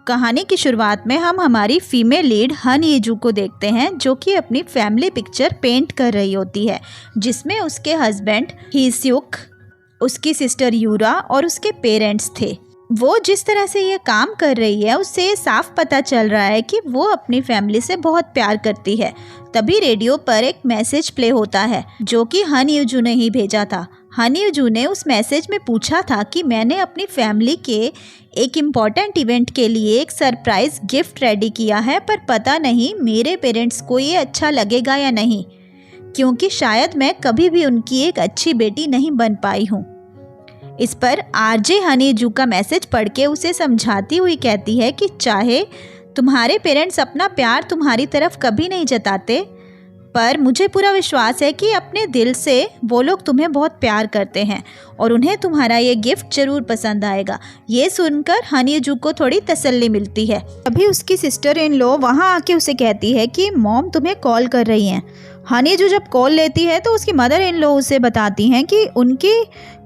कहानी की शुरुआत में हम हमारी फीमेल लीड हन येजू को देखते हैं, जो कि अपनी फैमिली पिक्चर पेंट कर रही होती है, जिसमें उसके हस्बैंड हीस्युक, उसकी सिस्टर यूरा और उसके पेरेंट्स थे। वो जिस तरह से ये काम कर रही है उससे साफ पता चल रहा है कि वो अपनी फैमिली से बहुत प्यार करती है। तभी रेडियो पर एक मैसेज प्ले होता है जो कि हन येजू ने ही भेजा था। हन येजू ने उस मैसेज में पूछा था कि मैंने अपनी फैमिली के एक इम्पॉर्टेंट इवेंट के लिए एक सरप्राइज गिफ्ट रेडी किया है, पर पता नहीं मेरे पेरेंट्स को ये अच्छा लगेगा या नहीं, क्योंकि शायद मैं कभी भी उनकी एक अच्छी बेटी नहीं बन पाई हूँ। इस पर आरजे हन येजू का मैसेज पढ़ के उसे समझाती हुई कहती है कि चाहे तुम्हारे पेरेंट्स अपना प्यार तुम्हारी तरफ कभी नहीं जताते, पर मुझे पूरा विश्वास है कि अपने दिल से वो लोग तुम्हें बहुत प्यार करते हैं और उन्हें तुम्हारा ये गिफ्ट ज़रूर पसंद आएगा। ये सुनकर हन येजू को थोड़ी तसल्ली मिलती है। अभी उसकी सिस्टर इन लॉ वहाँ आके उसे कहती है कि मॉम तुम्हें कॉल कर रही हैं। हन येजू जब कॉल लेती है तो उसकी मदर इन लॉ उसे बताती हैं कि उनकी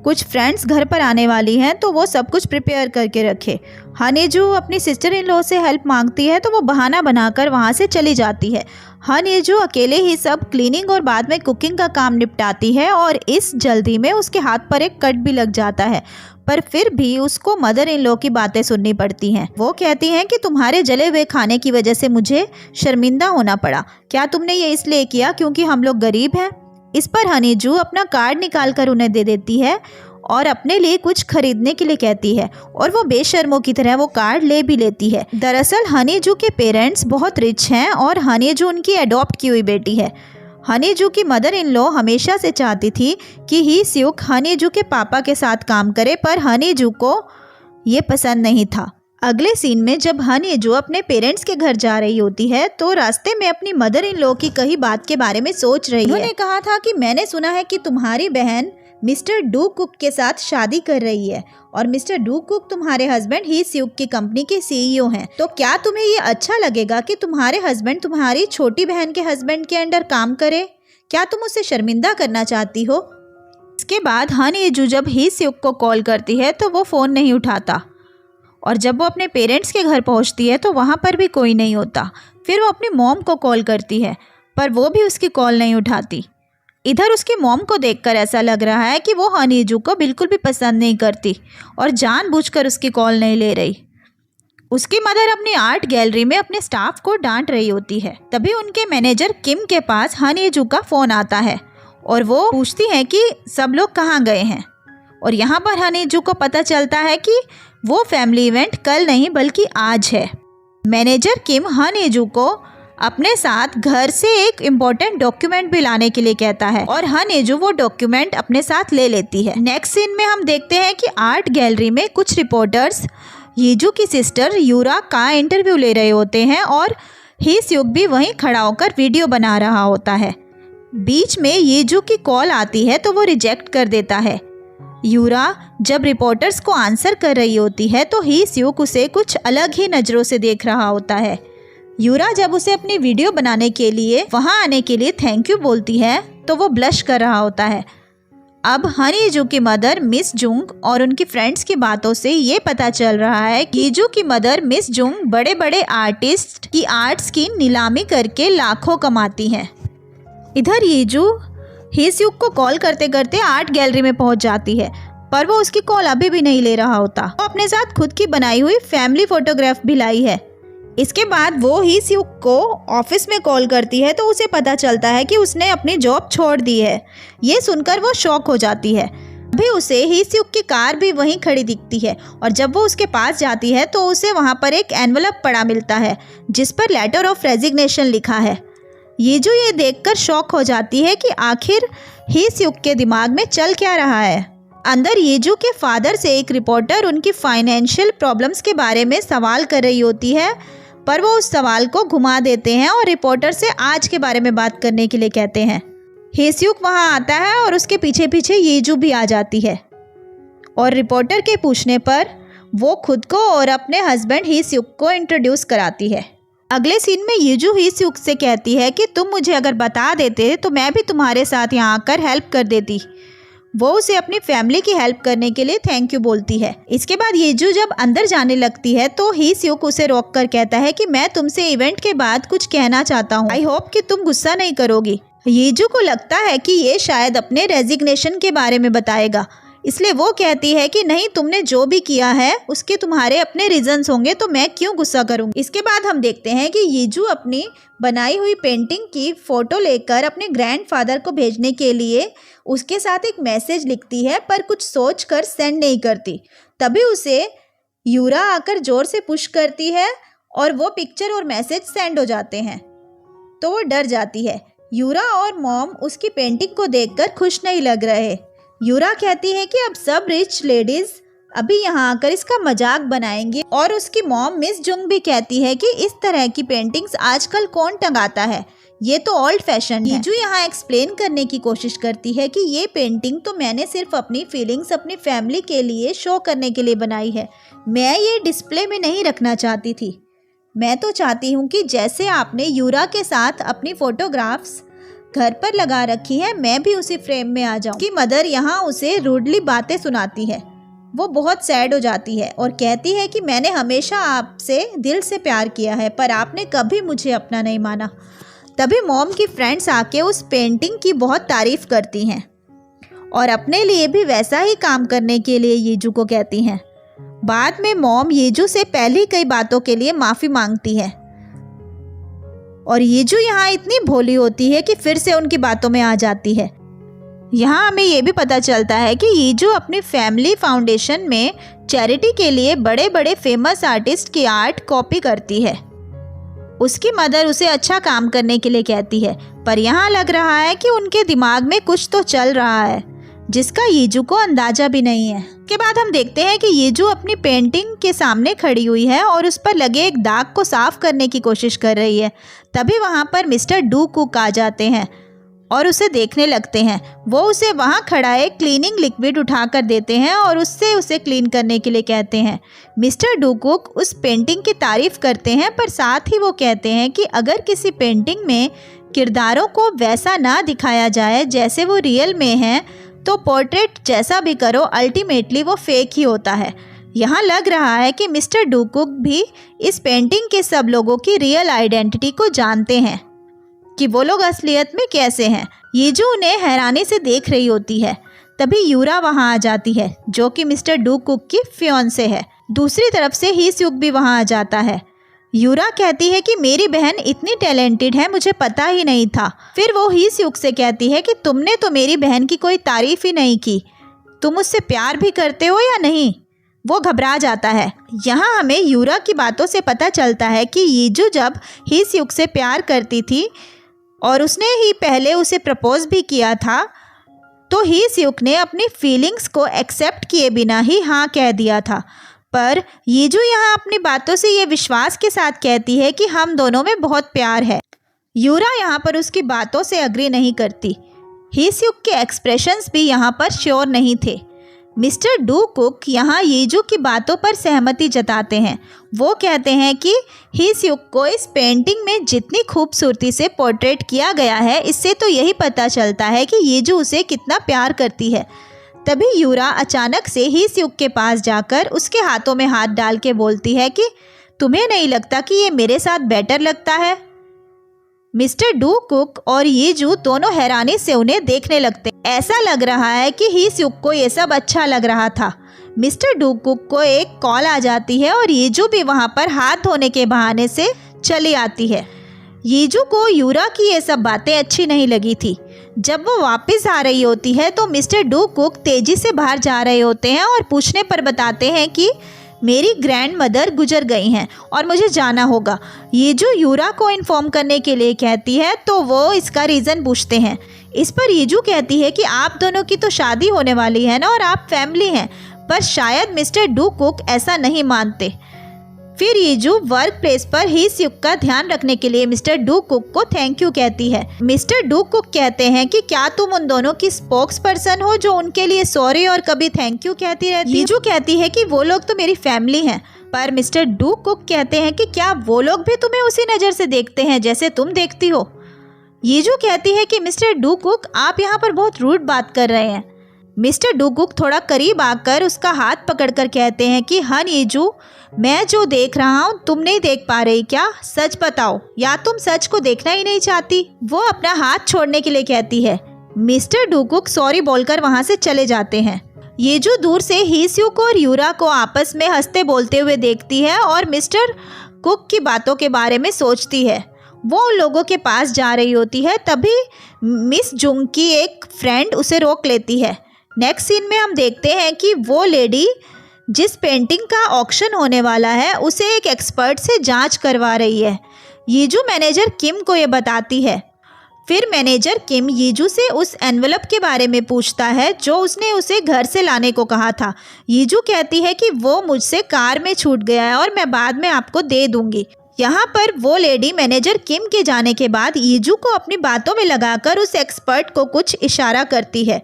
कुछ फ्रेंड्स घर पर आने वाली हैं, तो वो सब कुछ प्रिपेयर करके रखे। हन येजू अपनी सिस्टर इन लॉ से हेल्प मांगती है तो वो बहाना बनाकर वहाँ से चली जाती है। हन येजू अकेले ही सब क्लीनिंग और बाद में कुकिंग का काम निपटाती है और इस जल्दी में उसके हाथ पर एक कट भी लग जाता है, पर फिर भी उसको मदर इन लॉ की बातें सुननी पड़ती हैं। वो कहती हैं कि तुम्हारे जले हुए खाने की वजह से मुझे शर्मिंदा होना पड़ा। क्या तुमने ये इसलिए किया क्योंकि हम लोग गरीब हैं? इस पर हन येजू अपना कार्ड निकाल कर उन्हें दे देती है और अपने लिए कुछ खरीदने के लिए कहती है और वो बेशर्मों की तरह वो कार्ड ले भी लेती है। दरअसल हन येजू के पेरेंट्स बहुत रिच हैं और हन येजू उनकी अडॉप्ट की हुई बेटी है। हन येजू की मदर इन लॉ हमेशा से चाहती थी कि हीस्युक हन येजू के पापा के साथ काम करे, पर हन येजू को ये पसंद नहीं था। अगले सीन में जब हन येजू अपने पेरेंट्स के घर जा रही होती है तो रास्ते में अपनी मदर इन लॉ की कही बात के बारे में सोच रही है। उन्होंने कहा था कि मैंने सुना है कि तुम्हारी बहन मिस्टर डू कुक के साथ शादी कर रही है और मिस्टर डू कुक तुम्हारे हस्बैंड हीस्युक की कंपनी के सीईओ हैं। तो क्या तुम्हें ये अच्छा लगेगा कि तुम्हारे हस्बैंड तुम्हारी छोटी बहन के हस्बैंड के अंडर काम करे? क्या तुम उसे शर्मिंदा करना चाहती हो? इसके बाद हन येजू जब हीस्युक को कॉल करती है तो वो फ़ोन नहीं उठाता और जब वो अपने पेरेंट्स के घर पहुंचती है तो वहाँ पर भी कोई नहीं होता। फिर वो अपनी मॉम को कॉल करती है पर वो भी उसकी कॉल नहीं उठाती। इधर उसकी मॉम को देखकर ऐसा लग रहा है कि वो हन येजू को बिल्कुल भी पसंद नहीं करती और जानबूझकर उसकी कॉल नहीं ले रही। उसकी मदर अपनी आर्ट गैलरी में अपने स्टाफ को डांट रही होती है। तभी उनके मैनेजर किम के पास हन येजू का फ़ोन आता है और वो पूछती हैं कि सब लोग कहाँ गए हैं, और यहाँ पर हन येजू को पता चलता है कि वो फैमिली इवेंट कल नहीं बल्कि आज है। मैनेजर किम हन येजू को अपने साथ घर से एक इम्पोर्टेंट डॉक्यूमेंट भी लाने के लिए कहता है और हन येजू वो डॉक्यूमेंट अपने साथ ले लेती है। नेक्स्ट सीन में हम देखते हैं कि आर्ट गैलरी में कुछ रिपोर्टर्स येजू की सिस्टर यूरा का इंटरव्यू ले रहे होते हैं और हीस्युक भी वहीं खड़ा होकर वीडियो बना रहा होता है। बीच में येजू की कॉल आती है तो वो रिजेक्ट कर देता है। यूरा जब रिपोर्टर्स को आंसर कर रही होती है तो हीस्युक उसे कुछ अलग ही नज़रों से देख रहा होता है। यूरा जब उसे अपनी वीडियो बनाने के लिए वहां आने के लिए थैंक यू बोलती है तो वो ब्लश कर रहा होता है। अब हन येजू की मदर मिस जुंग और उनकी फ्रेंड्स की बातों से ये पता चल रहा है कि येजू की मदर मिस जुंग बड़े बड़े आर्टिस्ट की आर्ट्स की नीलामी करके लाखों कमाती हैं। इधर येजू हीस्युक को कॉल करते करते आर्ट गैलरी में पहुंच जाती है, पर वो उसकी कॉल अभी भी नहीं ले रहा होता। वो अपने साथ खुद की बनाई हुई फैमिली फोटोग्राफ भी लाई है। इसके बाद वो हीस्युक को ऑफिस में कॉल करती है तो उसे पता चलता है कि उसने अपनी जॉब छोड़ दी है। ये सुनकर वो शॉक हो जाती है। अभी उसे हीस्युक की कार भी वहीं खड़ी दिखती है और जब वो उसके पास जाती है तो उसे वहाँ पर एक एनवलप पड़ा मिलता है जिस पर लेटर ऑफ रेजिग्नेशन लिखा है। येजू ये देखकर शॉक हो जाती है कि आखिर हीस्युक के दिमाग में चल क्या रहा है। अंदर येजू के फादर से एक रिपोर्टर उनकी फाइनेंशियल प्रॉब्लम्स के बारे में सवाल कर रही होती है, पर वो उस सवाल को घुमा देते हैं और रिपोर्टर से आज के बारे में बात करने के लिए कहते हैं। हीस्युक वहाँ आता है और उसके पीछे पीछे येजू भी आ जाती है और रिपोर्टर के पूछने पर वो खुद को और अपने हस्बैंड हीस्युक को इंट्रोड्यूस कराती है। अगले सीन में येजू हीस्युक से कहती है कि तुम मुझे अगर बता देते तो मैं भी तुम्हारे साथ यहाँ आकर हेल्प कर देती। वो उसे अपनी फैमिली की हेल्प करने के लिए थैंक यू बोलती है। इसके बाद येजू जब अंदर जाने लगती है तो ही स्यूक उसे रोक कर कहता है कि मैं तुमसे इवेंट के बाद कुछ कहना चाहता हूँ। आई होप कि तुम गुस्सा नहीं करोगी। येजू को लगता है कि ये शायद अपने रेजिग्नेशन के बारे में बताएगा, इसलिए वो कहती है कि नहीं, तुमने जो भी किया है उसके तुम्हारे अपने रीजंस होंगे, तो मैं क्यों गुस्सा करूँगी। इसके बाद हम देखते हैं कि येजू अपनी बनाई हुई पेंटिंग की फ़ोटो लेकर अपने ग्रैंडफादर को भेजने के लिए उसके साथ एक मैसेज लिखती है, पर कुछ सोच कर सेंड नहीं करती। तभी उसे यूरा आकर ज़ोर से पुश करती है और वो पिक्चर और मैसेज सेंड हो जाते हैं, तो वो डर जाती है। यूरा और मॉम उसकी पेंटिंग को देखकर खुश नहीं लग रहे। यूरा कहती है कि अब सब रिच लेडीज अभी यहाँ आकर इसका मजाक बनाएंगे, और उसकी मॉम मिस जुंग भी कहती है कि इस तरह की पेंटिंग्स आजकल कौन टंगाता है, ये तो ओल्ड फैशन है। येजू यहाँ एक्सप्लेन करने की कोशिश करती है कि ये पेंटिंग तो मैंने सिर्फ अपनी फीलिंग्स अपनी फैमिली के लिए शो करने के लिए बनाई है, मैं ये डिस्प्ले में नहीं रखना चाहती थी। मैं तो चाहती हूँ कि जैसे आपने यूरा के साथ अपनी फोटोग्राफ्स घर पर लगा रखी है, मैं भी उसी फ्रेम में आ जाऊं। कि मदर यहाँ उसे रूडली बातें सुनाती है। वो बहुत सैड हो जाती है और कहती है कि मैंने हमेशा आपसे दिल से प्यार किया है, पर आपने कभी मुझे अपना नहीं माना। तभी मॉम की फ्रेंड्स आके उस पेंटिंग की बहुत तारीफ करती हैं और अपने लिए भी वैसा ही काम करने के लिए येजू को कहती हैं। बाद में मॉम येजू से पहली कई बातों के लिए माफ़ी मांगती है और येजू यहाँ इतनी भोली होती है कि फिर से उनकी बातों में आ जाती है। यहाँ हमें ये भी पता चलता है कि येजू अपनी फैमिली फाउंडेशन में चैरिटी के लिए बड़े बड़े फेमस आर्टिस्ट की आर्ट कॉपी करती है। उसकी मदर उसे अच्छा काम करने के लिए कहती है, पर यहाँ लग रहा है कि उनके दिमाग में कुछ तो चल रहा है जिसका येजू को अंदाजा भी नहीं है। के बाद हम देखते हैं कि येजू अपनी पेंटिंग के सामने खड़ी हुई है और उस पर लगे एक दाग को साफ करने की कोशिश कर रही है। तभी वहाँ पर मिस्टर डू कुक आ जाते हैं और उसे देखने लगते हैं। वो उसे वहाँ खड़ा एक क्लीनिंग लिक्विड उठाकर देते हैं और उससे उसे क्लीन करने के लिए कहते हैं। मिस्टर डू कुक उस पेंटिंग की तारीफ करते हैं, पर साथ ही वो कहते हैं कि अगर किसी पेंटिंग में किरदारों को वैसा ना दिखाया जाए जैसे वो रियल में हैं, तो पोर्ट्रेट जैसा भी करो अल्टीमेटली वो फेक ही होता है। यहाँ लग रहा है कि मिस्टर डू कुक भी इस पेंटिंग के सब लोगों की रियल आइडेंटिटी को जानते हैं कि वो लोग असलियत में कैसे हैं। येजू उन्हें हैरानी से देख रही होती है। तभी यूरा वहाँ आ जाती है जो कि मिस्टर डू कुक की फियांसे है। दूसरी तरफ से ही स्यूक भी वहाँ आ जाता है। यूरा कहती है कि मेरी बहन इतनी टैलेंटेड है, मुझे पता ही नहीं था। फिर वो ही स्यूक से कहती है कि तुमने तो मेरी बहन की कोई तारीफ ही नहीं की, तुम उससे प्यार भी करते हो या नहीं। वो घबरा जाता है। यहाँ हमें यूरा की बातों से पता चलता है कि येजू जब ही स्यूक से प्यार करती थी और उसने ही पहले उसे प्रपोज भी किया था, तो ही स्यूक ने अपनी फीलिंग्स को एक्सेप्ट किए बिना ही हाँ कह दिया था। पर येजू यहाँ अपनी बातों से ये विश्वास के साथ कहती है कि हम दोनों में बहुत प्यार है। यूरा यहाँ पर उसकी बातों से अग्री नहीं करती। ही स्यूक के एक्सप्रेशंस भी यहाँ पर श्योर नहीं थे। मिस्टर डू कुक यहाँ येजू की बातों पर सहमति जताते हैं। वो कहते हैं कि ही स्यूक को इस पेंटिंग में जितनी खूबसूरती से पोर्ट्रेट किया गया है, इससे तो यही पता चलता है कि येजू उसे कितना प्यार करती है। तभी यूरा अचानक से ही स्यूक के पास जाकर उसके हाथों में हाथ डाल के बोलती है कि तुम्हें नहीं लगता कि ये मेरे साथ बेटर लगता है। मिस्टर डू कुक और येजू दोनों हैरानी से उन्हें देखने लगते। ऐसा लग रहा है कि ही स्यूक को ये सब अच्छा लग रहा था। मिस्टर डू कुक को एक कॉल आ जाती है और येजू भी वहाँ पर हाथ धोने के बहाने से चली आती है। येजू को यूरा की ये सब बातें अच्छी नहीं लगी थी। जब वो वापस आ रही होती है तो मिस्टर डू कुक तेजी से बाहर जा रहे होते हैं और पूछने पर बताते हैं कि मेरी ग्रैंड मदर गुजर गई हैं और मुझे जाना होगा। येजू यूरा को इन्फॉर्म करने के लिए कहती है तो वो इसका रीज़न पूछते हैं। इस पर येजू कहती है कि आप दोनों की तो शादी होने वाली है ना और आप फैमिली हैं, पर शायद मिस्टर डू कुक ऐसा नहीं मानते। फिर येजू वर्क प्लेस पर ही स्यूक का ध्यान रखने के लिए मिस्टर डू कुक को थैंक यू कहती है। मिस्टर डू कुक कहते हैं कि क्या तुम उन दोनों की स्पोक्स पर्सन हो जो उनके लिए सॉरी और कभी थैंक यू कहती रहती है। येजू कहती है कि वो लोग तो मेरी फैमिली हैं, पर मिस्टर डू कुक कहते हैं कि क्या वो लोग भी तुम्हें उसी नज़र से देखते हैं जैसे तुम देखती हो। येजू कहती है कि मिस्टर डू कुक आप यहाँ पर बहुत रूड बात कर रहे हैं। मिस्टर डुगुक थोड़ा करीब आकर उसका हाथ पकड़कर कहते हैं कि हन येजू, मैं जो देख रहा हूँ तुम नहीं देख पा रही क्या? सच बताओ, या तुम सच को देखना ही नहीं चाहती? वो अपना हाथ छोड़ने के लिए कहती है। मिस्टर डुगुक सॉरी बोलकर वहाँ से चले जाते हैं। येजू दूर से हीस्युक और यूरा को आपस में हंसते बोलते हुए देखती है और मिस्टर कुक की बातों के बारे में सोचती है। वो उन लोगों के पास जा रही होती है, तभी मिस जुंग की एक फ्रेंड उसे रोक लेती है। नेक्स्ट सीन में हम देखते हैं कि वो लेडी जिस पेंटिंग का ऑक्शन होने वाला है उसे एक एक्सपर्ट से जांच करवा रही है। येजू मैनेजर किम को ये बताती है। फिर मैनेजर किम येजू से उस एनवलप के बारे में पूछता है जो उसने उसे घर से लाने को कहा था। येजू कहती है कि वो मुझसे कार में छूट गया है और मैं बाद में आपको दे दूंगी। यहाँ पर वो लेडी मैनेजर किम के जाने के बाद येजू को अपनी बातों में लगाकर उस एक्सपर्ट को कुछ इशारा करती है।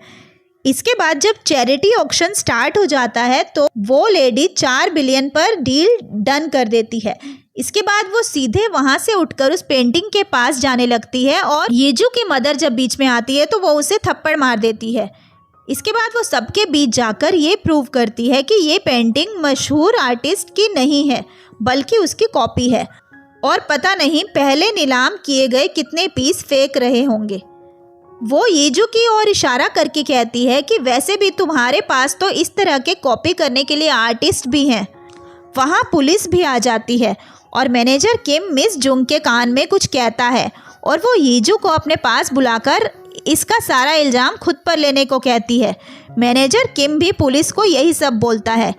इसके बाद जब चैरिटी ऑक्शन स्टार्ट हो जाता है तो वो लेडी 4 बिलियन पर डील डन कर देती है। इसके बाद वो सीधे वहाँ से उठकर उस पेंटिंग के पास जाने लगती है और येजू की मदर जब बीच में आती है तो वो उसे थप्पड़ मार देती है। इसके बाद वो सबके बीच जाकर ये प्रूव करती है कि ये पेंटिंग मशहूर आर्टिस्ट की नहीं है बल्कि उसकी कॉपी है और पता नहीं पहले नीलाम किए गए कितने पीस फेंक रहे होंगे। वो येजू की ओर इशारा करके कहती है कि वैसे भी तुम्हारे पास तो इस तरह के कॉपी करने के लिए आर्टिस्ट भी हैं। वहाँ पुलिस भी आ जाती है और मैनेजर किम मिस जुंग के कान में कुछ कहता है और वो येजू को अपने पास बुलाकर इसका सारा इल्ज़ाम खुद पर लेने को कहती है। मैनेजर किम भी पुलिस को यही सब बोलता है।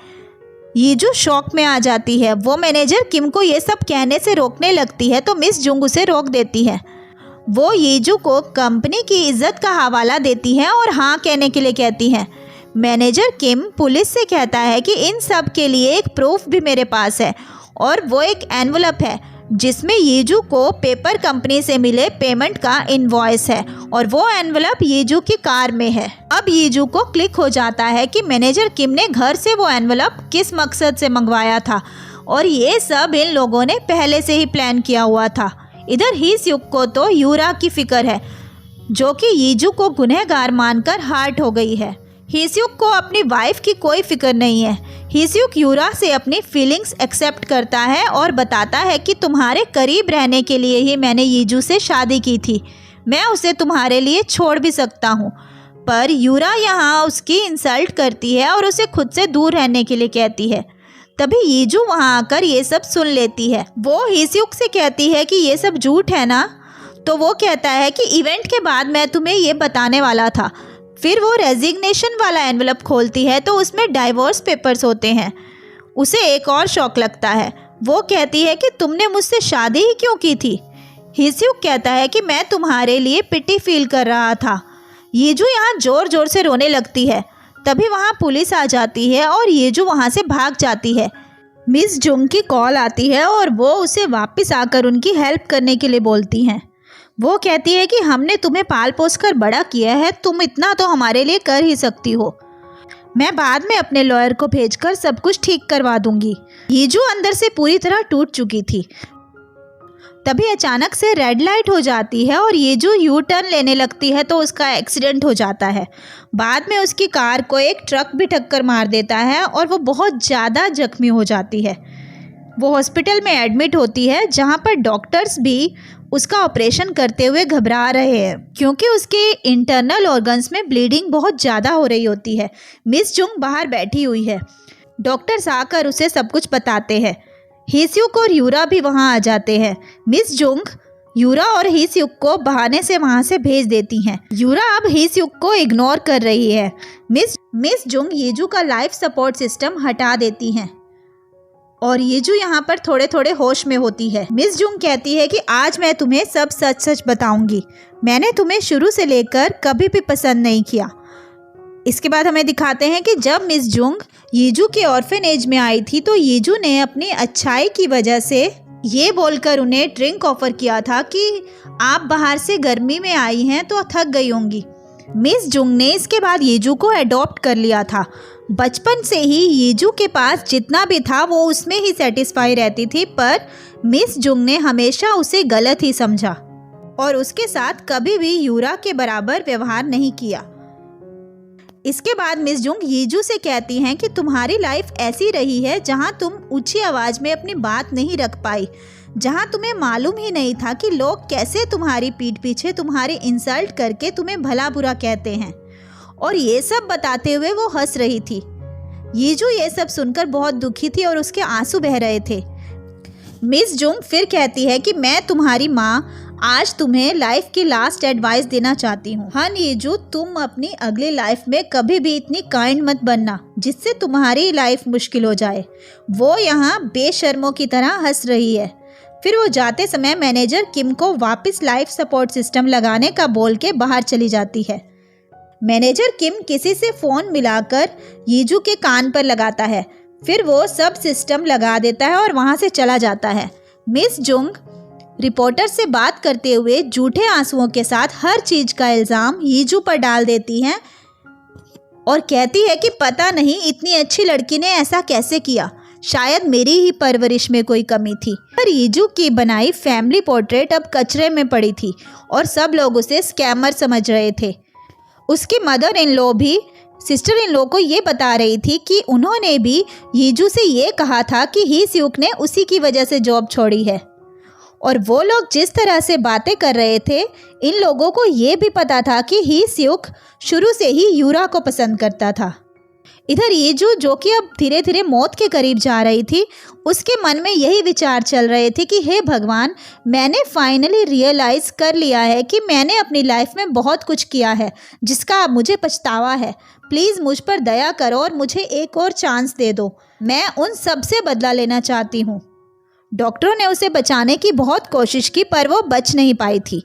येजू शॉक में आ जाती है। वो मैनेजर किम को ये सब कहने से रोकने लगती है तो मिस जुंग उसे रोक देती है। वो येजू को कंपनी की इज्जत का हवाला देती है और हाँ कहने के लिए कहती है। मैनेजर किम पुलिस से कहता है कि इन सब के लिए एक प्रूफ भी मेरे पास है और वो एक एनवलप है जिसमें येजू को पेपर कंपनी से मिले पेमेंट का इनवॉइस है और वो एनवलप येजू की कार में है। अब येजू को क्लिक हो जाता है कि मैनेजर किम ने घर से वो एनवलप किस मकसद से मंगवाया था और ये सब इन लोगों ने पहले से ही प्लान किया हुआ था। इधर हीस्युक को तो यूरा की फिक्र है जो कि येजू को गुनहगार मानकर हर्ट हो गई है। हीस्युक को अपनी वाइफ की कोई फिक्र नहीं है। हीस्युक यूरा से अपनी फीलिंग्स एक्सेप्ट करता है और बताता है कि तुम्हारे करीब रहने के लिए ही मैंने येजू से शादी की थी। मैं उसे तुम्हारे लिए छोड़ भी सकता हूँ। पर यूरा यहाँ उसकी इंसल्ट करती है और उसे खुद से दूर रहने के लिए कहती है। तभी येजू वहाँ आकर ये सब सुन लेती है। वो हीस्युक से कहती है कि ये सब झूठ है ना? तो वो कहता है कि इवेंट के बाद मैं तुम्हें ये बताने वाला था। फिर वो रेजिग्नेशन वाला एनवलप खोलती है तो उसमें डाइवोर्स पेपर्स होते हैं। उसे एक और शौक लगता है। वो कहती है कि तुमने मुझसे शादी ही क्यों की थी? हीस्युक कहता है कि मैं तुम्हारे लिए पिटी फील कर रहा था। येजू यहाँ जोर जोर से रोने लगती है। तभी वहाँ पुलिस आ जाती है और येजू वहाँ से भाग जाती है। मिस जुंग की कॉल आती है और वो उसे वापस आकर उनकी हेल्प करने के लिए बोलती हैं। वो कहती है कि हमने तुम्हें पाल पोस कर बड़ा किया है, तुम इतना तो हमारे लिए कर ही सकती हो। मैं बाद में अपने लॉयर को भेजकर सब कुछ ठीक करवा दूंगी। येजू अंदर से पूरी तरह टूट चुकी थी। तभी अचानक से रेड लाइट हो जाती है और येजू यू टर्न लेने लगती है तो उसका एक्सीडेंट हो जाता है। बाद में उसकी कार को एक ट्रक भी टक्कर मार देता है और वो बहुत ज़्यादा जख्मी हो जाती है। वो हॉस्पिटल में एडमिट होती है जहाँ पर डॉक्टर्स भी उसका ऑपरेशन करते हुए घबरा रहे हैं क्योंकि उसके इंटरनल ऑर्गन्स में ब्लीडिंग बहुत ज़्यादा हो रही होती है। मिस जुंग बाहर बैठी हुई है। डॉक्टर्स आकर उसे सब कुछ बताते हैं। हीस्युक और यूरा भी वहाँ आ जाते हैं। मिस जुंग यूरा और हीस्युक को बहाने से वहाँ से भेज देती हैं। यूरा अब हीस्युक को इग्नोर कर रही है। मिस जुंग येजू का लाइफ सपोर्ट सिस्टम हटा देती हैं और येजू यहाँ पर थोड़े थोड़े होश में होती है। मिस जुंग कहती है कि आज मैं तुम्हें सब सच सच बताऊंगी। मैंने तुम्हें शुरू से लेकर कभी भी पसंद नहीं किया। इसके बाद हमें दिखाते हैं कि जब मिस जुंग येजू के ऑर्फेनेज में आई थी तो येजू ने अपनी अच्छाई की वजह से ये बोलकर उन्हें ड्रिंक ऑफर किया था कि आप बाहर से गर्मी में आई हैं तो थक गई होंगी। मिस जुंग ने इसके बाद येजू को अडॉप्ट कर लिया था। बचपन से ही येजू के पास जितना भी था वो उसमें ही सेटिस्फाई रहती थी, पर मिस जुंग ने हमेशा उसे गलत ही समझा और उसके साथ कभी भी यूरा के बराबर व्यवहार नहीं किया। इसके बाद मिस जुंग यीजू से कहती हैं कि तुम्हारी लाइफ ऐसी रही है जहां तुम ऊंची आवाज़ में अपनी बात नहीं रख पाई, जहां तुम्हें मालूम ही नहीं था कि लोग कैसे तुम्हारी पीठ पीछे तुम्हारी इंसल्ट करके तुम्हें भला बुरा कहते हैं। और ये सब बताते हुए वो हंस रही थी। यीजू ये सब सुनकर बहुत दुखी थी और उसके आंसू बह रहे थे। मिस जुंग फिर कहती है कि मैं तुम्हारी माँ आज तुम्हें लाइफ की लास्ट एडवाइस देना चाहती हूँ। हन यीजू, तुम अपनी अगली लाइफ में कभी भी इतनी काइंड मत बनना जिससे तुम्हारी लाइफ मुश्किल हो जाए। वो यहाँ बेशर्मों की तरह हंस रही है। फिर वो जाते समय मैनेजर किम को वापस लाइफ सपोर्ट सिस्टम लगाने का बोल के बाहर चली जाती है। मैनेजर किम किसी से फ़ोन मिलाकर यीजू के कान पर लगाता है। फिर वो सब सिस्टम लगा देता है और वहाँ से चला जाता है। मिस जुंग रिपोर्टर से बात करते हुए झूठे आंसुओं के साथ हर चीज़ का इल्ज़ाम यीजू पर डाल देती हैं और कहती है कि पता नहीं इतनी अच्छी लड़की ने ऐसा कैसे किया, शायद मेरी ही परवरिश में कोई कमी थी। पर यीजू की बनाई फैमिली पोर्ट्रेट अब कचरे में पड़ी थी और सब लोग उसे स्कैमर समझ रहे थे। उसकी मदर इन लॉ भी सिस्टर इन लॉ को ये बता रही थी कि उन्होंने भी यीजू से ये कहा था कि ही स्यूक ने उसी की वजह से जॉब छोड़ी है। और वो लोग जिस तरह से बातें कर रहे थे, इन लोगों को ये भी पता था कि ही स्यूक शुरू से ही यूरा को पसंद करता था। इधर यीजू, जो कि अब धीरे धीरे मौत के करीब जा रही थी, उसके मन में यही विचार चल रहे थे कि हे भगवान, मैंने फाइनली रियलाइज़ कर लिया है कि मैंने अपनी लाइफ में बहुत कुछ किया है जिसका अब मुझे पछतावा है। प्लीज़ मुझ पर दया करो और मुझे एक और चांस दे दो। मैं उन सब से बदला लेना चाहती हूँ। डॉक्टरों ने उसे बचाने की बहुत कोशिश की पर वो बच नहीं पाई थी।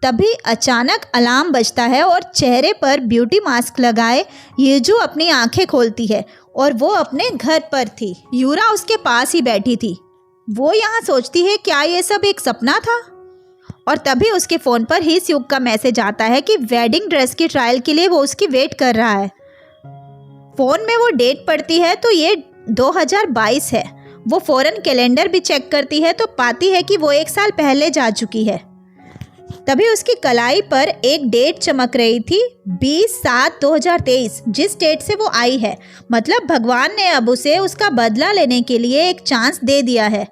तभी अचानक अलार्म बजता है और चेहरे पर ब्यूटी मास्क लगाए यीजू अपनी आंखें खोलती है और वो अपने घर पर थी। यूरा उसके पास ही बैठी थी। वो यहाँ सोचती है क्या ये सब एक सपना था। और तभी उसके फ़ोन पर ही स्यूक का मैसेज आता है कि वेडिंग ड्रेस की ट्रायल के लिए वो उसकी वेट कर रहा है। फ़ोन में वो डेट पढ़ती है तो ये 2022 है। वो फ़ौरन कैलेंडर भी चेक करती है तो पाती है कि वो 1 साल पहले जा चुकी है। तभी उसकी कलाई पर एक डेट चमक रही थी, 20/7/2023, जिस डेट से वो आई है। मतलब भगवान ने अब उसे उसका बदला लेने के लिए एक चांस दे दिया है।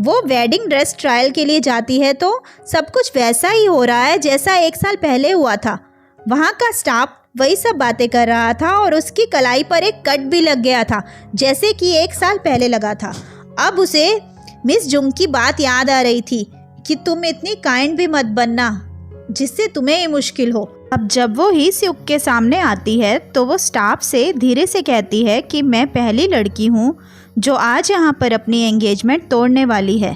वो वेडिंग ड्रेस ट्रायल के लिए जाती है तो सब कुछ वैसा ही हो रहा है जैसा 1 साल पहले हुआ था। वहाँ का स्टाफ वही सब बातें कर रहा था और उसकी कलाई पर एक कट भी लग गया था जैसे कि 1 साल पहले लगा था। अब उसे मिस जुंग की बात याद आ रही थी कि तुम इतनी काइंड भी मत बनना जिससे तुम्हें ये मुश्किल हो। अब जब वो ही स्यूक के सामने आती है तो वो स्टाफ से धीरे से कहती है कि मैं पहली लड़की हूँ जो आज यहाँ पर अपनी एंगेजमेंट तोड़ने वाली है।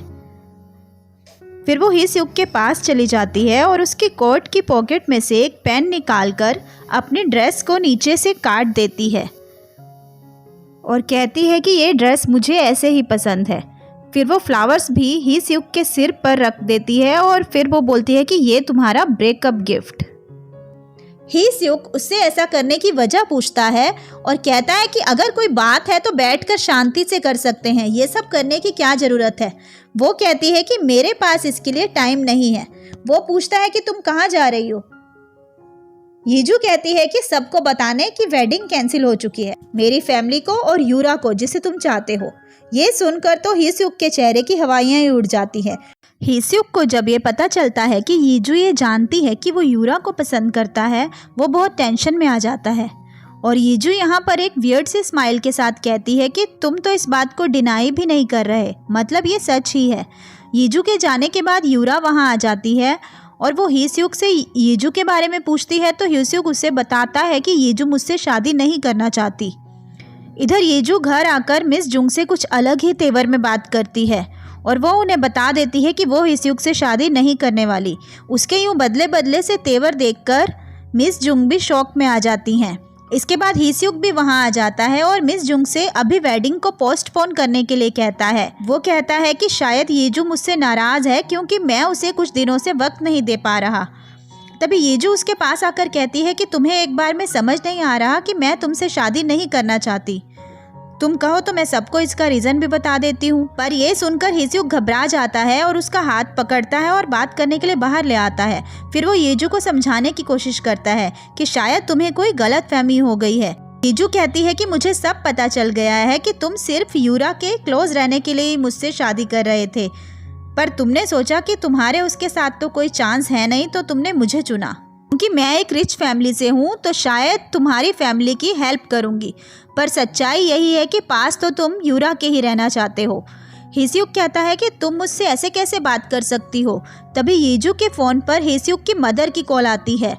फिर वो ही स्यूक के पास चली जाती है और उसकी कोट की पॉकेट में से एक पेन निकालकर अपनी ड्रेस को नीचे से काट देती है और कहती है कि ये ड्रेस मुझे ऐसे ही पसंद है। फिर वो फ्लावर्स भी ही स्यूक के सिर पर रख देती है और फिर वो बोलती है कि ये तुम्हारा ब्रेकअप गिफ्ट। ही स्यूक उससे ऐसा करने की वजह पूछता है और कहता है कि अगर कोई बात है तो बैठकर शांति से कर सकते हैं, ये सब करने की क्या ज़रूरत है। वो कहती है कि मेरे पास इसके लिए टाइम नहीं है। वो पूछता है कि तुम कहाँ जा रही हो। यीजू कहती है कि सबको बताने कि वेडिंग कैंसिल हो चुकी है, मेरी फैमिली को और यूरा को जिसे तुम चाहते हो। ये सुनकर तो ही स्यूक के चेहरे की हवाइयाँ ही उड़ जाती हैं। ही स्यूक को जब ये पता चलता है कि यीजू ये जानती है कि वो यूरा को पसंद करता है, वो बहुत टेंशन में आ जाता है। और यीजू यहाँ पर एक वियर्ड से स्माइल के साथ कहती है कि तुम तो इस बात को डिनाई भी नहीं कर रहे, मतलब ये सच ही है। यीजू के जाने के बाद यूरा वहाँ आ जाती है और वो ही स्यूक से यीजू के बारे में पूछती है तो ही स्यूक उसे बताता है कि यीजू मुझसे शादी नहीं करना चाहती। इधर यीजू घर आकर मिस जुंग से कुछ अलग ही तेवर में बात करती है और वो उन्हें बता देती है कि वो ही स्यूक से शादी नहीं करने वाली। उसके यूँ बदले बदले से तेवर देखकर मिस जुंग भी शौक में आ जाती हैं। इसके बाद ही स्यूक भी वहाँ आ जाता है और मिस जुंग से अभी वेडिंग को पोस्टपोन करने के लिए कहता है। वो कहता है कि शायद यीजू मुझसे नाराज़ है क्योंकि मैं उसे कुछ दिनों से वक्त नहीं दे पा रहा। तभी यीजू उसके पास आकर कहती है कि तुम्हें एक बार में समझ नहीं आ रहा कि मैं तुमसे शादी नहीं करना चाहती। तुम कहो तो मैं सबको इसका रीजन भी बता देती हूँ। पर ये सुनकर हिस्यूक घबरा जाता है और उसका हाथ पकड़ता है और बात करने के लिए बाहर ले आता है। फिर वो येजू को समझाने की कोशिश करता है कि शायद तुम्हें कोई गलतफहमी हो गई है। येजू कहती है कि मुझे सब पता चल गया है कि तुम सिर्फ यूरा के क्लोज रहने के लिए मुझसे शादी कर रहे थे, पर तुमने सोचा कि तुम्हारे उसके साथ तो कोई चांस है नहीं, तो तुमने मुझे चुना। क्योंकि मैं एक रिच फैमिली से हूँ तो शायद तुम्हारी फैमिली की हेल्प करूँगी, पर सच्चाई यही है कि पास तो तुम यूरा के ही रहना चाहते हो। हिस्यूक कहता है कि तुम मुझसे ऐसे कैसे बात कर सकती हो। तभी येजू के फ़ोन पर हिस्यूक की मदर की कॉल आती है,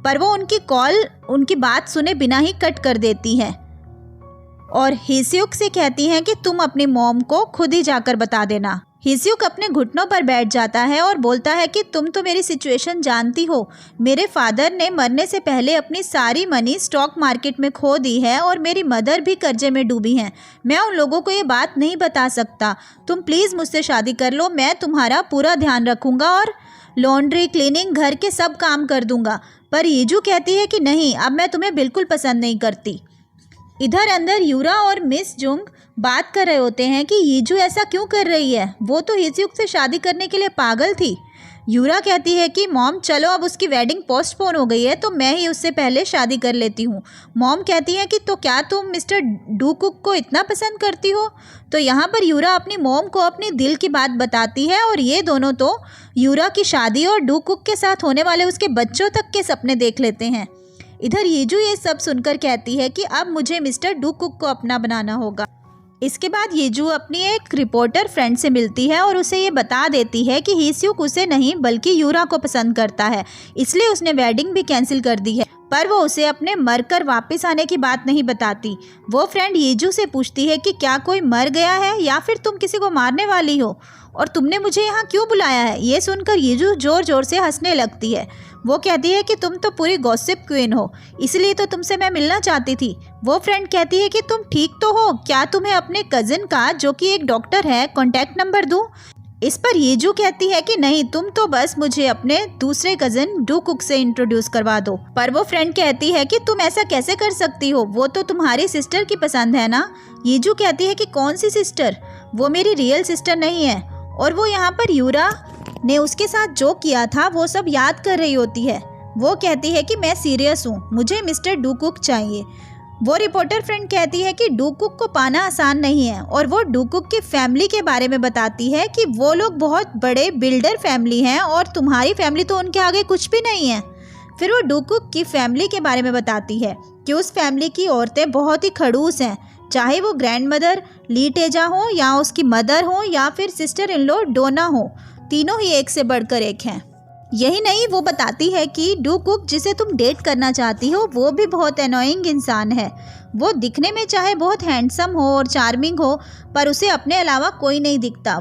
पर वो उनकी कॉल उनकी बात सुने बिना ही कट कर देती है और हिस्यूक से कहती हैं कि तुम अपनी मॉम को खुद ही जाकर बता देना। हिस्यूक अपने घुटनों पर बैठ जाता है और बोलता है कि तुम तो मेरी सिचुएशन जानती हो। मेरे फादर ने मरने से पहले अपनी सारी मनी स्टॉक मार्केट में खो दी है और मेरी मदर भी कर्जे में डूबी हैं। मैं उन लोगों को ये बात नहीं बता सकता। तुम प्लीज़ मुझसे शादी कर लो, मैं तुम्हारा पूरा ध्यान रखूँगा और लॉन्ड्री, क्लीनिंग, घर के सब काम कर दूँगा। पर येजू कहती है कि नहीं, अब मैं तुम्हें बिल्कुल पसंद नहीं करती। इधर अंदर यूरा और मिस जुंग बात कर रहे होते हैं कि येजू ऐसा क्यों कर रही है, वो तो हिस्यूक से शादी करने के लिए पागल थी। यूरा कहती है कि मॉम चलो, अब उसकी वेडिंग पोस्टपोन हो गई है तो मैं ही उससे पहले शादी कर लेती हूँ। मॉम कहती है कि तो क्या तुम मिस्टर डूकुक को इतना पसंद करती हो। तो यहाँ पर यूरा अपनी मॉम को अपनी दिल की बात बताती है और ये दोनों तो यूरा की शादी और डूकुक के साथ होने वाले उसके बच्चों तक के सपने देख लेते हैं। इधर येजू ये सब सुनकर कहती है कि अब मुझे मिस्टर डूकुक को अपना बनाना होगा। इसके बाद येजू अपनी एक रिपोर्टर फ्रेंड से मिलती है और उसे ये बता देती है कि हिस्यूक उसे नहीं बल्कि यूरा को पसंद करता है, इसलिए उसने वेडिंग भी कैंसिल कर दी है। पर वो उसे अपने मरकर वापस आने की बात नहीं बताती। वो फ्रेंड येजू से पूछती है कि क्या कोई मर गया है या फिर तुम किसी को मारने वाली हो और तुमने मुझे यहाँ क्यों बुलाया है। ये सुनकर येजू ज़ोर ज़ोर से हंसने लगती है। वो कहती है कि तुम तो पूरी गॉसिप क्वीन हो, इसलिए तो तुमसे मैं मिलना चाहती थी। वो फ्रेंड कहती है कि तुम ठीक तो हो, क्या तुम्हें अपने कज़न का जो कि एक डॉक्टर है कॉन्टैक्ट नंबर दूँ। इस पर येजू कहती है कि नहीं, तुम तो बस मुझे अपने दूसरे कज़न डूकुक से इंट्रोड्यूस करवा दो। पर वो फ्रेंड कहती है कि तुम ऐसा कैसे कर सकती हो, वो तो तुम्हारी सिस्टर की पसंद है ना। येजू कहती है कि कौन सी सिस्टर, वो मेरी रियल सिस्टर नहीं है। और वो यहाँ पर यूरा ने उसके साथ जो किया था वो सब याद कर रही होती है। वो कहती है कि मैं सीरियस हूँ, मुझे मिस्टर डूकुक चाहिए। वो रिपोर्टर फ्रेंड कहती है कि डूकुक को पाना आसान नहीं है और वो डूकुक की फैमिली के बारे में बताती है कि वो लोग बहुत बड़े बिल्डर फैमिली हैं और तुम्हारी फैमिली तो उनके आगे कुछ भी नहीं है। फिर वो डूकुक की फैमिली के बारे में बताती है कि उस फैमिली की औरतें बहुत ही खड़ूस हैं, चाहे वो ग्रैंड मदर ली टेजा हो या उसकी मदर हो या फिर सिस्टर इन लॉ डोना हो, तीनों ही एक से बढ़कर एक हैं। यही नहीं, वो बताती है कि डूकुक जिसे तुम डेट करना चाहती हो वो भी बहुत एनोइंग इंसान है। वो दिखने में चाहे बहुत हैंडसम हो और चार्मिंग हो, पर उसे अपने अलावा कोई नहीं दिखता।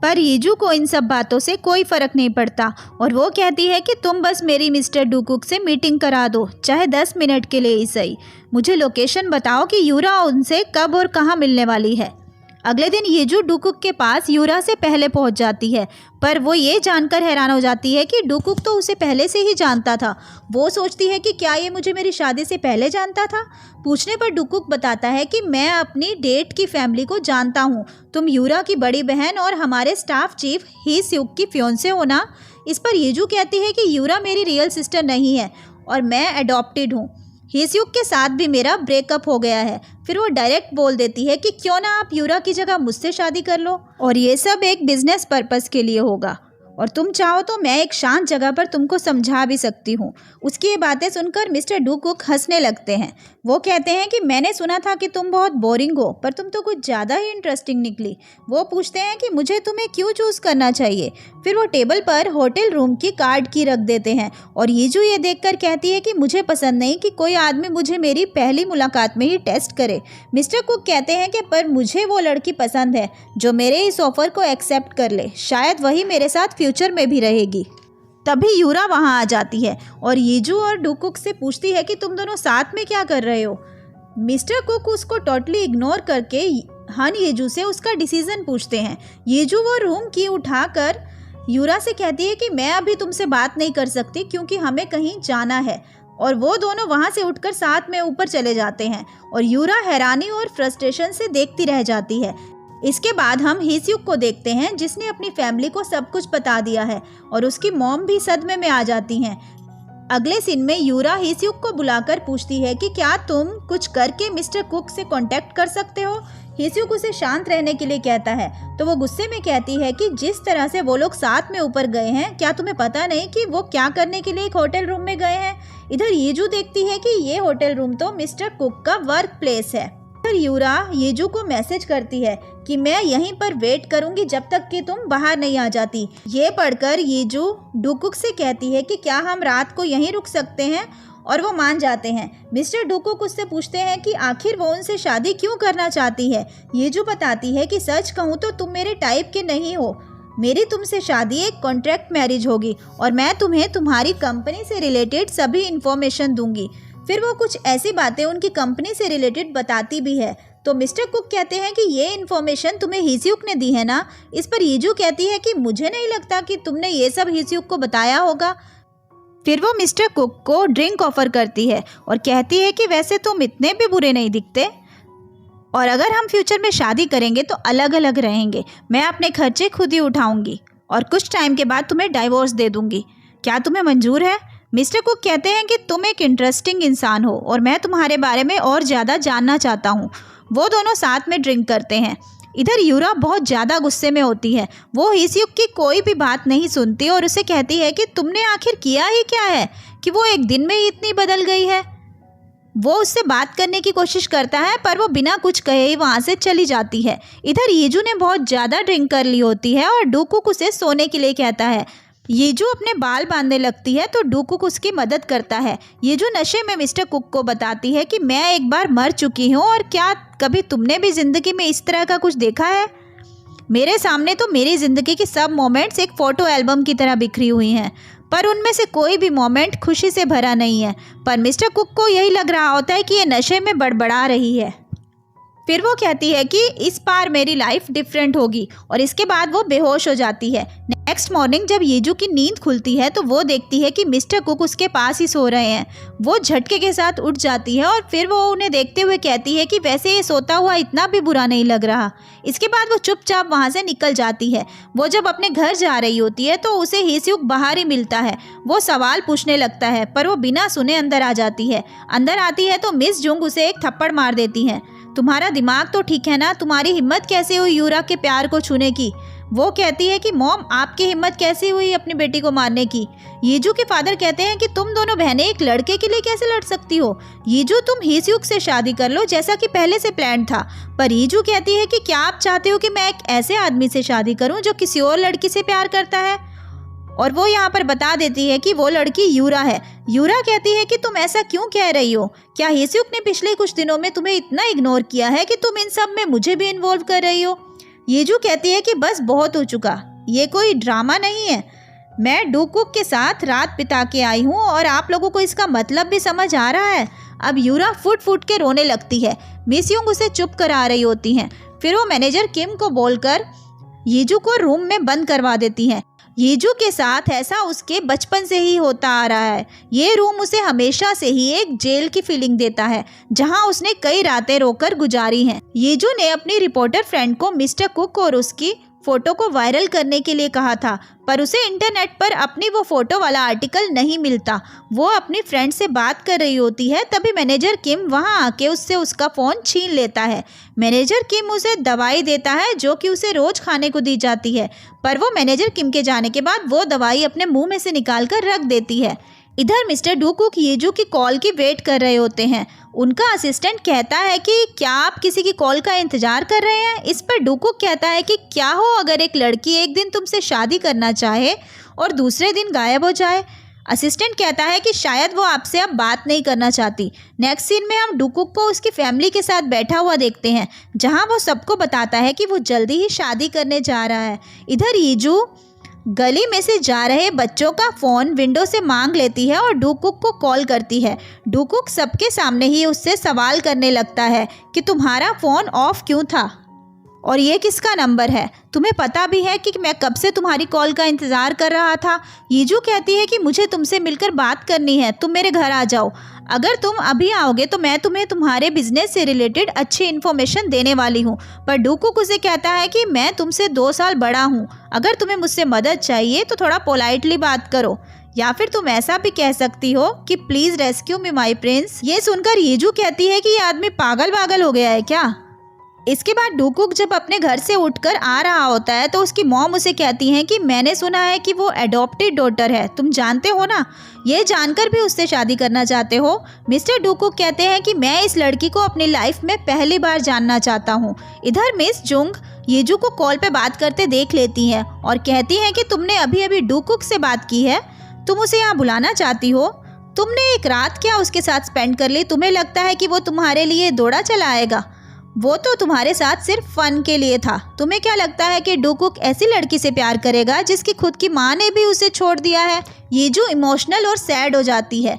पर येजू को इन सब बातों से कोई फ़र्क नहीं पड़ता और वो कहती है कि तुम बस मेरी मिस्टर डूकुक से मीटिंग करा दो, चाहे 10 मिनट के लिए ही सही। मुझे लोकेशन बताओ कि यूरा उनसे कब और कहाँ मिलने वाली है। अगले दिन येजू डूकुक के पास यूरा से पहले पहुंच जाती है, पर वो ये जानकर हैरान हो जाती है कि डूकुक तो उसे पहले से ही जानता था। वो सोचती है कि क्या ये मुझे मेरी शादी से पहले जानता था। पूछने पर डूकुक बताता है कि मैं अपनी डेट की फैमिली को जानता हूँ, तुम यूरा की बड़ी बहन और हमारे स्टाफ चीफ हिस्यूक की फियोंसे हो ना। इस पर येजू कहती है कि यूरा मेरी रियल सिस्टर नहीं है और मैं अडॉप्टेड हूँ। हिस्यूक के साथ भी मेरा ब्रेकअप हो गया है। फिर वो डायरेक्ट बोल देती है कि क्यों ना आप यूरा की जगह मुझसे शादी कर लो और ये सब एक बिजनेस पर्पस के लिए होगा और तुम चाहो तो मैं एक शांत जगह पर तुमको समझा भी सकती हूँ। उसकी ये बातें सुनकर मिस्टर डूकुक हंसने लगते हैं। वो कहते हैं कि मैंने सुना था कि तुम बहुत बोरिंग हो, पर तुम तो कुछ ज़्यादा ही इंटरेस्टिंग निकली। वो पूछते हैं कि मुझे तुम्हें क्यों चूज़ करना चाहिए। फिर वो टेबल पर होटल रूम की कार्ड की रख देते हैं और येजू ये देखकर कहती है कि मुझे पसंद नहीं कि कोई आदमी मुझे मेरी पहली मुलाकात में ही टेस्ट करे। मिस्टर कुक कहते हैं कि पर मुझे वो लड़की पसंद है जो मेरे इस ऑफर को एक्सेप्ट कर ले, शायद वही मेरे साथ फ्यूचर में भी रहेगी। तभी यूरा वहाँ आ जाती है और येजू और डूकुक से पूछती है कि तुम दोनों साथ में क्या कर रहे हो। मिस्टर कुक उसको टोटली इग्नोर करके हन येजू से उसका डिसीजन पूछते हैं। येजू वो रूम की उठाकर यूरा से कहती है कि मैं अभी तुमसे बात नहीं कर सकती क्योंकि हमें कहीं जाना है और वो दोनों वहाँ से उठकर साथ में ऊपर चले जाते हैं और यूरा हैरानी और फ्रस्ट्रेशन से देखती रह जाती है। इसके बाद हम हीस्युक को देखते हैं जिसने अपनी फैमिली को सब कुछ बता दिया है और उसकी मॉम भी सदमे में आ जाती हैं। अगले सीन में यूरा हीस्युक को बुलाकर पूछती है कि क्या तुम कुछ करके मिस्टर कुक से कांटेक्ट कर सकते हो। हीस्युक उसे शांत रहने के लिए कहता है तो वो गुस्से में कहती है कि जिस तरह से वो लोग साथ में ऊपर गए हैं, क्या तुम्हें पता नहीं कि वो क्या करने के लिए एक होटल रूम में गए हैं। इधर येजू देखती है कि ये होटल रूम तो मिस्टर कुक का वर्क प्लेस है। फिर यूरा येजू को मैसेज करती है कि मैं यहीं पर वेट करूंगी जब तक कि तुम बाहर नहीं आ जाती। ये पढ़कर येजू डुकुक से कहती है कि क्या हम रात को यहीं रुक सकते हैं, और वो मान जाते हैं। मिस्टर डुकुक उससे पूछते हैं कि आखिर वो उनसे शादी क्यों करना चाहती है। येजू बताती है कि सच कहूँ तो तुम मेरे टाइप के नहीं हो, मेरी तुमसे शादी एक कॉन्ट्रैक्ट मैरिज होगी और मैं तुम्हें तुम्हारी कंपनी से रिलेटेड सभी इन्फॉर्मेशन दूंगी। फिर वो कुछ ऐसी बातें उनकी कंपनी से रिलेटेड बताती भी है। तो मिस्टर कुक कहते हैं कि ये इन्फॉर्मेशन तुम्हें हीस्युक ने दी है ना। इस पर येजू कहती है कि मुझे नहीं लगता कि तुमने ये सब हीस्युक को बताया होगा। फिर वो मिस्टर कुक को ड्रिंक ऑफर करती है और कहती है कि वैसे तुम इतने भी बुरे नहीं दिखते और अगर हम फ्यूचर में शादी करेंगे तो अलग अलग रहेंगे। मैं अपने खर्चे खुद ही उठाऊंगी और कुछ टाइम के बाद तुम्हें डाइवोर्स दे दूंगी। क्या तुम्हें मंजूर है। मिस्टर कुक कहते हैं कि तुम एक इंटरेस्टिंग इंसान हो और मैं तुम्हारे बारे में और ज़्यादा जानना चाहता हूँ। वो दोनों साथ में ड्रिंक करते हैं। इधर यूरा बहुत ज़्यादा गुस्से में होती है। वो हीस्युक की कोई भी बात नहीं सुनती और उसे कहती है कि तुमने आखिर किया ही क्या है कि वो एक दिन में ही इतनी बदल गई है। वो उससे बात करने की कोशिश करता है पर वो बिना कुछ कहे ही वहाँ से चली जाती है। इधर येजू ने बहुत ज़्यादा ड्रिंक कर ली होती है और डुकुक उसे सोने के लिए कहता है। येजू अपने बाल बांधने लगती है तो डुकुक उसकी मदद करता है। येजू नशे में मिस्टर कुक को बताती है कि मैं एक बार मर चुकी हूँ और क्या कभी तुमने भी ज़िंदगी में इस तरह का कुछ देखा है। मेरे सामने तो मेरी ज़िंदगी की सब मोमेंट्स एक फ़ोटो एल्बम की तरह बिखरी हुई हैं, पर उनमें से कोई भी मोमेंट खुशी से भरा नहीं है। पर मिस्टर कुक को यही लग रहा होता है कि ये नशे में बड़बड़ा रही है। फिर वो कहती है कि इस बार मेरी लाइफ डिफरेंट होगी और इसके बाद वो बेहोश हो जाती है। नेक्स्ट मॉर्निंग जब येजू की नींद खुलती है तो वो देखती है कि मिस्टर कुक उसके पास ही सो रहे हैं। वो झटके के साथ उठ जाती है और फिर वो उन्हें देखते हुए कहती है कि वैसे ये सोता हुआ इतना भी बुरा नहीं लग रहा। इसके बाद वो चुपचाप वहाँ से निकल जाती है। वो जब अपने घर जा रही होती है तो उसे हीस्युक बाहर ही मिलता है। वो सवाल पूछने लगता है पर वो बिना सुने अंदर आ जाती है। अंदर आती है तो मिस जुंग उसे एक थप्पड़ मार देती हैं। तुम्हारा दिमाग तो ठीक है ना, तुम्हारी हिम्मत कैसे हुई यूरा के प्यार को छूने की। वो कहती है कि मॉम आपकी हिम्मत कैसे हुई अपनी बेटी को मारने की। येजू के फादर कहते हैं कि तुम दोनों बहनें एक लड़के के लिए कैसे लड़ सकती हो। येजू तुम हीस्युक से शादी कर लो जैसा कि पहले से प्लान था। पर येजू कहती है कि क्या आप चाहते हो कि मैं एक ऐसे आदमी से शादी करूं जो किसी और लड़की से प्यार करता है। और वो यहाँ पर बता देती है कि वो लड़की यूरा है। यूरा कहती है कि तुम ऐसा क्यों कह रही हो। क्या हीस्युक ने पिछले कुछ दिनों में तुम्हें इतना इग्नोर किया है कि तुम इन सब में मुझे भी इन्वॉल्व कर रही हो। येजू कहती है कि बस बहुत हो चुका, ये कोई ड्रामा नहीं है। मैं डुकुक के साथ रात बिता के आई हूँ और आप लोगों को इसका मतलब भी समझ आ रहा है। अब यूरा फुट फुट के रोने लगती है। मिस युंग उसे चुप करा रही होती हैं। फिर वो मैनेजर किम को बोलकर येजू को रूम में बंद करवा देती हैं। येजू के साथ ऐसा उसके बचपन से ही होता आ रहा है। ये रूम उसे हमेशा से ही एक जेल की फीलिंग देता है जहां उसने कई रातें रोकर गुजारी हैं। येजू ने अपनी रिपोर्टर फ्रेंड को मिस्टर कुक और उसकी फोटो को वायरल करने के लिए कहा था, पर उसे इंटरनेट पर अपनी वो फोटो वाला आर्टिकल नहीं मिलता। वो अपनी फ्रेंड से बात कर रही होती है, तभी मैनेजर किम वहां आके उससे उसका फ़ोन छीन लेता है। मैनेजर किम उसे दवाई देता है जो कि उसे रोज़ खाने को दी जाती है, पर वो मैनेजर किम के जाने के बाद वो दवाई अपने मुंह में से निकाल कर रख देती है। इधर मिस्टर डुकुक येजू की कॉल की वेट कर रहे होते हैं। उनका असिस्टेंट कहता है कि क्या आप किसी की कॉल का इंतजार कर रहे हैं। इस पर डुकुक कहता है कि क्या हो अगर एक लड़की एक दिन तुमसे शादी करना चाहे और दूसरे दिन गायब हो जाए। असिस्टेंट कहता है कि शायद वो आपसे अब बात नहीं करना चाहती। नेक्स्ट सीन में हम डुकुक को उसकी फैमिली के साथ बैठा हुआ देखते हैं, जहां वो सबको बताता है कि वो जल्दी ही शादी करने जा रहा है। इधर येजू गली में से जा रहे बच्चों का फ़ोन विंडो से मांग लेती है और डुकुक को कॉल करती है। डुकुक सबके सामने ही उससे सवाल करने लगता है कि तुम्हारा फ़ोन ऑफ क्यों था। और ये किसका नंबर है? तुम्हें पता भी है कि मैं कब से तुम्हारी कॉल का इंतज़ार कर रहा था। यीजू कहती है कि मुझे तुमसे मिलकर बात करनी है, तुम मेरे घर आ जाओ। अगर तुम अभी आओगे तो मैं तुम्हें तुम्हारे बिजनेस से रिलेटेड अच्छी इन्फॉर्मेशन देने वाली हूँ। पर डूकुक उसे कहता है कि मैं तुमसे 2 साल बड़ा हूँ, अगर तुम्हें मुझसे मदद चाहिए तो थोड़ा पोलाइटली बात करो, या फिर तुम ऐसा भी कह सकती हो कि please rescue me my Prince. ये सुनकर यीजू कहती है कि ये आदमी पागल हो गया है क्या। इसके बाद डूकुक जब अपने घर से उठकर आ रहा होता है तो उसकी मॉम उसे कहती हैं कि मैंने सुना है कि वो एडॉप्टेड डॉटर है, तुम जानते हो ना, ये जानकर भी उससे शादी करना चाहते हो। मिस्टर डूकुक कहते हैं कि मैं इस लड़की को अपनी लाइफ में पहली बार जानना चाहता हूँ। इधर मिस जुंग यीजू को कॉल पे बात करते देख लेती हैं और कहती हैं कि तुमने अभी अभी डूकुक से बात की है, तुम उसे यहाँ बुलाना चाहती हो। तुमने एक रात क्या उसके साथ स्पेंड कर ली? तुम्हें लगता है कि वो तुम्हारे लिए दौड़ा चला आएगा? वो तो तुम्हारे साथ सिर्फ फन के लिए था। तुम्हें क्या लगता है कि डूकुक ऐसी लड़की से प्यार करेगा जिसकी खुद की माँ ने भी उसे छोड़ दिया है? यीजू इमोशनल और सैड हो जाती है।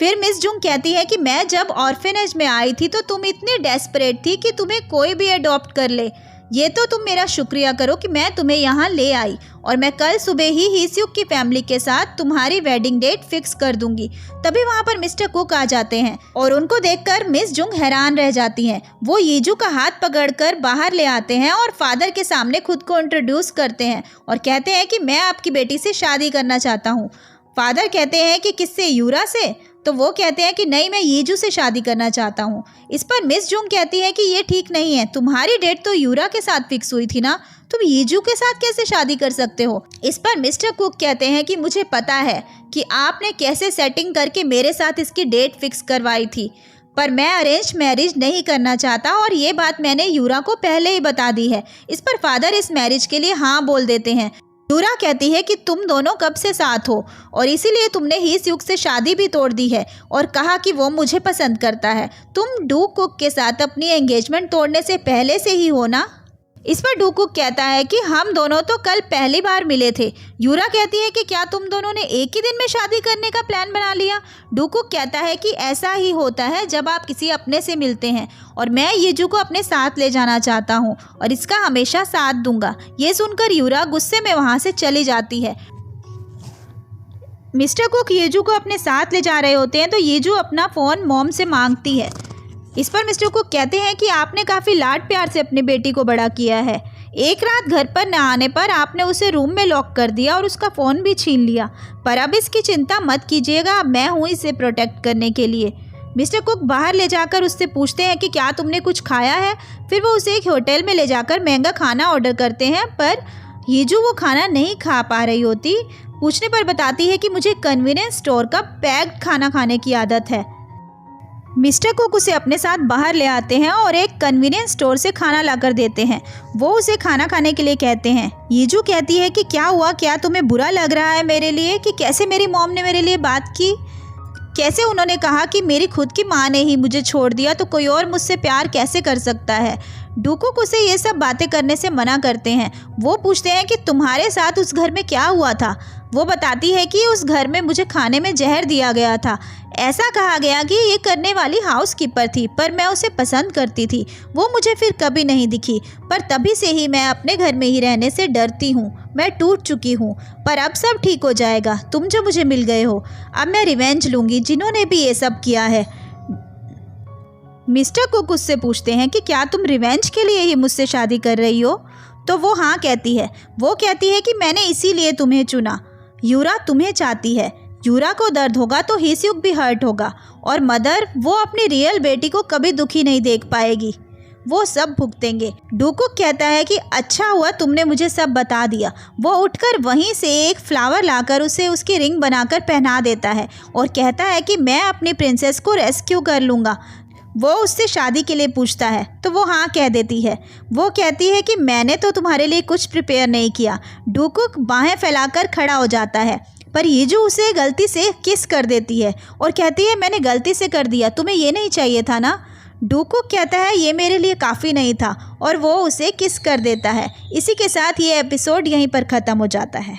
फिर मिस जुंग कहती है कि मैं जब ऑर्फेनेज में आई थी तो तुम इतनी डेस्परेट थी कि तुम्हें कोई भी अडॉप्ट कर ले। ये तो तुम मेरा शुक्रिया करो कि मैं तुम्हें यहाँ ले आई, और मैं कल सुबह ही हीस्युक की फैमिली के साथ तुम्हारी वेडिंग डेट फिक्स कर दूंगी। तभी वहाँ पर मिस्टर कुक आ जाते हैं और उनको देखकर मिस जुंग हैरान रह जाती हैं। वो यीजू का हाथ पकड़कर बाहर ले आते हैं और फादर के सामने खुद को इंट्रोड्यूस करते हैं और कहते हैं कि मैं आपकी बेटी से शादी करना चाहता हूँ। फादर कहते हैं कि किससे? यूरा से? तो वो कहते हैं कि नहीं, मैं यीजू से शादी करना चाहता हूँ। इस पर मिस जुंग कहती है कि ये ठीक नहीं है, तुम्हारी डेट तो यूरा के साथ फिक्स हुई थी ना, तुम यीजू के साथ कैसे शादी कर सकते हो? इस पर मिस्टर कुक कहते हैं कि मुझे पता है कि आपने कैसे सेटिंग करके मेरे साथ इसकी डेट फिक्स करवाई थी, पर मैं अरेंज मैरिज नहीं करना चाहता और ये बात मैंने यूरा को पहले ही बता दी है। इस पर फादर इस मैरिज के लिए हाँ बोल देते हैं। यूरा कहती है कि तुम दोनों कब से साथ हो और इसीलिए तुमने हीस्युक से शादी भी तोड़ दी है और कहा कि वो मुझे पसंद करता है। तुम डूकुक के साथ अपनी एंगेजमेंट तोड़ने से पहले से ही हो ना? इस पर डूकुक कहता है कि हम दोनों तो कल पहली बार मिले थे। यूरा कहती है कि क्या तुम दोनों ने एक ही दिन में शादी करने का प्लान बना लिया? डूकुक कहता है कि ऐसा ही होता है जब आप किसी अपने से मिलते हैं, और मैं यीजू को अपने साथ ले जाना चाहता हूँ और इसका हमेशा साथ दूंगा। ये सुनकर यूरा गुस्से में वहाँ से चली जाती है। मिस्टर कुक यीजू को अपने साथ ले जा रहे होते हैं तो यीजू अपना फ़ोन मॉम से मांगती है। इस पर मिस्टर कुक कहते हैं कि आपने काफ़ी लाड प्यार से अपनी बेटी को बड़ा किया है। एक रात घर पर न आने पर आपने उसे रूम में लॉक कर दिया और उसका फ़ोन भी छीन लिया, पर अब इसकी चिंता मत कीजिएगा, मैं हूँ इसे प्रोटेक्ट करने के लिए। मिस्टर कुक बाहर ले जाकर उससे पूछते हैं कि क्या तुमने कुछ खाया है? फिर वो उसे एक होटल में ले जाकर महंगा खाना ऑर्डर करते हैं, पर यीजू वो खाना नहीं खा पा रही होती। पूछने पर बताती है कि मुझे कन्वीनियंस स्टोर का पैक्ड खाना खाने की आदत है। मिस्टर कुक उसे अपने साथ बाहर ले आते हैं और एक कन्वीनियंस स्टोर से खाना लाकर देते हैं। वो उसे खाना खाने के लिए कहते हैं। यीजू कहती है कि क्या हुआ, क्या तुम्हें बुरा लग रहा है मेरे लिए कि कैसे मेरी मॉम ने मेरे लिए बात की, कैसे उन्होंने कहा कि मेरी खुद की माँ ने ही मुझे छोड़ दिया तो कोई और मुझसे प्यार कैसे कर सकता है। डूकुक उसे ये सब बातें करने से मना करते हैं। वो पूछते हैं कि तुम्हारे साथ उस घर में क्या हुआ था? वो बताती है कि उस घर में मुझे खाने में जहर दिया गया था। ऐसा कहा गया कि ये करने वाली हाउसकीपर थी, पर मैं उसे पसंद करती थी। वो मुझे फिर कभी नहीं दिखी, पर तभी से ही मैं अपने घर में ही रहने से डरती हूँ। मैं टूट चुकी हूँ, पर अब सब ठीक हो जाएगा। तुम जो मुझे मिल गए हो, अब मैं रिवेंज लूँगी जिन्होंने भी ये सब किया है। मिस्टर कुक उससे पूछते हैं कि क्या तुम रिवेंज के लिए ही मुझसे शादी कर रही हो? तो वो हाँ कहती है। वो कहती है कि मैंने इसीलिए तुम्हें चुना। यूरा तुम्हें चाहती है। यूरा को दर्द होगा तो हीस्युक भी हर्ट होगा, और मदर वो अपनी रियल बेटी को कभी दुखी नहीं देख पाएगी, वो सब भुगतेंगे। डूकुक कहता है कि अच्छा हुआ तुमने मुझे सब बता दिया। वो उठकर वहीं से एक फ्लावर लाकर उसे उसकी रिंग बनाकर पहना देता है और कहता है कि मैं अपनी प्रिंसेस को रेस्क्यू कर लूँगा। वो उससे शादी के लिए पूछता है तो वो हाँ कह देती है। वो कहती है कि मैंने तो तुम्हारे लिए कुछ प्रिपेयर नहीं किया। डूकुक बाहें फैलाकर खड़ा हो जाता है, पर यीजू उसे गलती से किस कर देती है और कहती है मैंने गलती से कर दिया, तुम्हें ये नहीं चाहिए था ना। डूकुक कहता है ये मेरे लिए काफ़ी नहीं था और वो उसे किस कर देता है। इसी के साथ ये एपिसोड यहीं पर ख़त्म हो जाता है।